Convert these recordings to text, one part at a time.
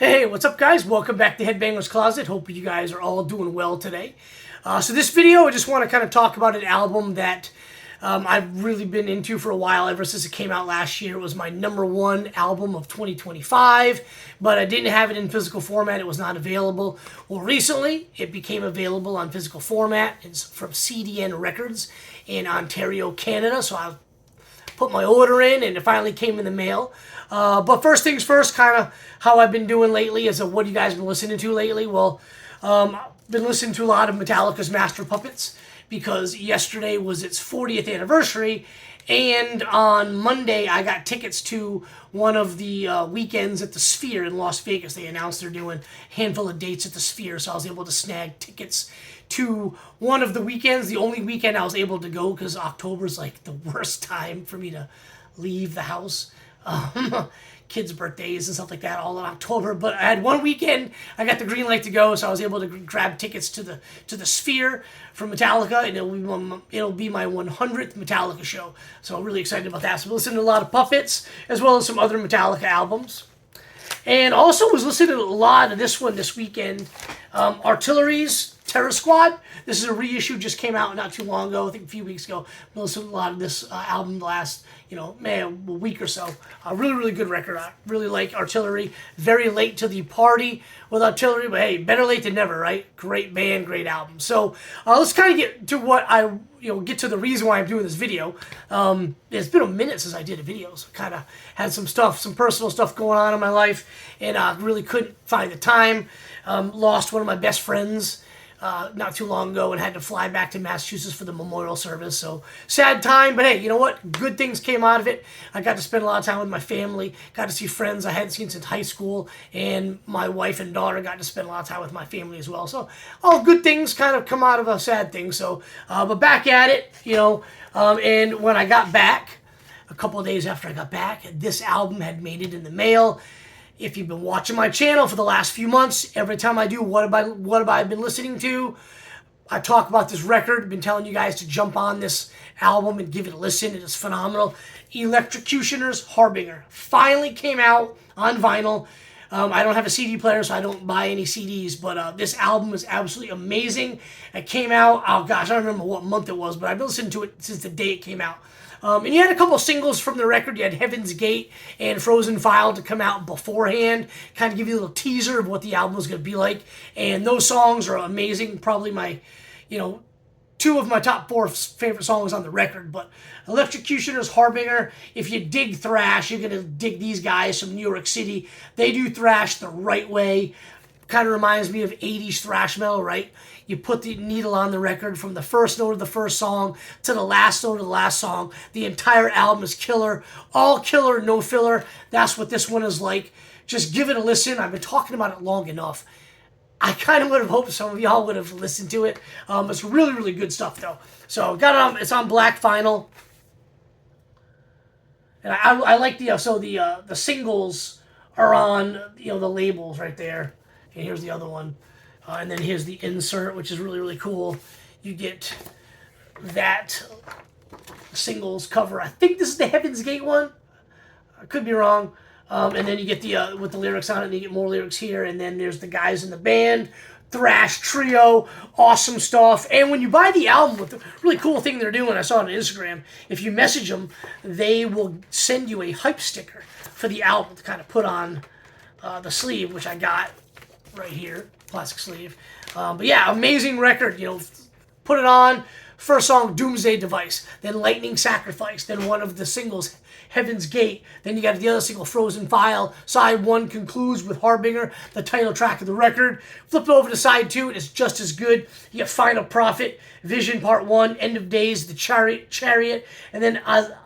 Hey, what's up guys? Welcome back to Headbangers Closet. Hope you guys are all doing well today. So this video, I just want to kind of talk about an album that I've really been into for a while, ever since it came out last year. It was my #1 album of 2025, but I didn't have it in physical format. It was not available. Well, recently, it became available on physical format. It's from CDN Records in Ontario, Canada, so I put my order in, and it finally came in the mail. But first things first, kind of how I've been doing lately is what you guys been listening to lately. Well, I've been listening to a lot of Metallica's Master Puppets because yesterday was its 40th anniversary, and on Monday I got tickets to one of the weekends at the Sphere in Las Vegas. They announced they're doing a handful of dates at the Sphere, so I was able to snag tickets to one of the weekends, the only weekend I was able to go, because October's like the worst time for me to leave the house. Kids' birthdays and stuff like that all in October, but I had one weekend I got the green light to go, so I was able to grab tickets to the Sphere for Metallica, and it'll be my 100th Metallica show, so I'm really excited about that. So I'm listening to a lot of Puppets as well as some other Metallica albums, and also was listening to a lot of this one this weekend, Artillery's Terror Squad. This is a reissue, just came out not too long ago, I think a few weeks ago. I listened to a lot of this album the last, a week or so. Really, really good record. I really like Artillery. Very late to the party with Artillery, but hey, better late than never, right? Great band, great album. So let's kind of get to get to the reason why I'm doing this video. It's been a minute since I did a video, so kind of had some personal stuff going on in my life, and really couldn't find the time. Lost one of my best friends not too long ago and had to fly back to Massachusetts for the memorial service. So sad time, but hey, you know what? Good things came out of it. I got to spend a lot of time with my family, got to see friends I hadn't seen since high school, and my wife and daughter got to spend a lot of time with my family as well. So all good things kind of come out of a sad thing. So, but back at it, and when I got back, a couple of days after I got back, this album had made it in the mail. If you've been watching my channel for the last few months, every time I do what have I been listening to, I talk about this record. I've been telling you guys to jump on this album and give it a listen. It is phenomenal. Electrocutioner's Harbinger finally came out on vinyl. I don't have a CD player, so I don't buy any CDs, but this album is absolutely amazing. It came out, oh gosh, I don't remember what month it was, but I've been listening to it since the day it came out. And you had a couple singles from the record. You had Heaven's Gate and Frozen File to come out beforehand, kind of give you a little teaser of what the album was going to be like. And those songs are amazing. Probably my, two of my top 4 favorite songs on the record. But Electrocutioner's Harbinger, if you dig thrash, you're going to dig these guys from New York City. They do thrash the right way. Kind of reminds me of 80s thrash metal, right? You put the needle on the record from the first note of the first song to the last note of the last song. The entire album is killer. All killer, no filler. That's what this one is like. Just give it a listen. I've been talking about it long enough. I kind of would have hoped some of y'all would have listened to it. It's really, really good stuff, though. So got it on. It's on black vinyl. And I like the singles are on the labels right there. And here's the other one. And then here's the insert, which is really, really cool. You get that singles cover. I think this is the Heaven's Gate one. I could be wrong. And then you get the with the lyrics on it, and you get more lyrics here. And then there's the guys in the band, thrash trio, awesome stuff. And when you buy the album, with the really cool thing they're doing, I saw it on Instagram, if you message them, they will send you a hype sticker for the album to kind of put on the sleeve, which I got right here, plastic sleeve. But yeah, amazing record. Put it on. First song, Doomsday Device. Then Lightning Sacrifice. Then one of the singles, Heaven's Gate. Then you got the other single, Frozen File. Side 1 concludes with Harbinger, the title track of the record. Flip over to side 2, it's just as good. You get Final Prophet, Vision Part 1, End of Days, The Chariot, and then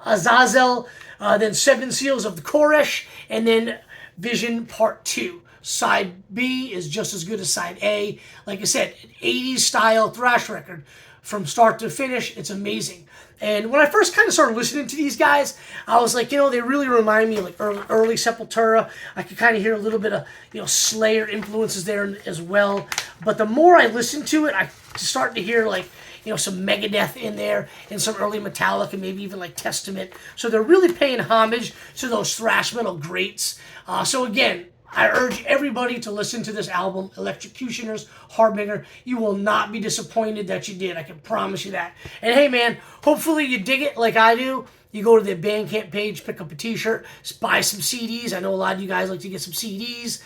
Azazel, then Seven Seals of the Koresh, and then Vision Part 2. Side B is just as good as side A. Like I said, an 80s style thrash record from start to finish. It's amazing. And when I first kind of started listening to these guys, I was like, they really remind me of like early Sepultura. I could kind of hear a little bit of, Slayer influences there as well. But the more I listened to it, I started to hear like, some Megadeth in there and some early Metallica, maybe even like Testament. So they're really paying homage to those thrash metal greats. So again, I urge everybody to listen to this album, Electrocutioner's Harbinger. You will not be disappointed that you did. I can promise you that. And hey, man, hopefully you dig it like I do. You go to the Bandcamp page, pick up a t-shirt, buy some CDs. I know a lot of you guys like to get some CDs.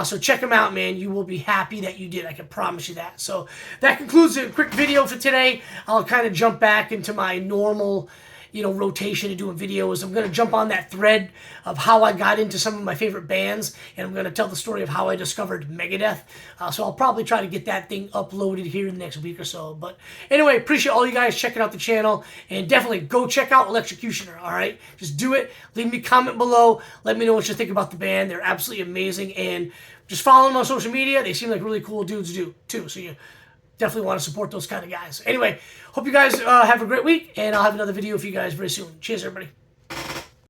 So check them out, man. You will be happy that you did. I can promise you that. So that concludes a quick video for today. I'll kind of jump back into my normal, rotation of doing videos. I'm going to jump on that thread of how I got into some of my favorite bands, and I'm going to tell the story of how I discovered Megadeth. So I'll probably try to get that thing uploaded here in the next week or so. But anyway, appreciate all you guys checking out the channel, and definitely go check out Electrocutioner, all right? Just do it. Leave me a comment below. Let me know what you think about the band. They're absolutely amazing, and just follow them on social media. They seem like really cool dudes too, so you definitely want to support those kind of guys. Anyway, hope you guys have a great week, and I'll have another video for you guys very soon. Cheers, everybody.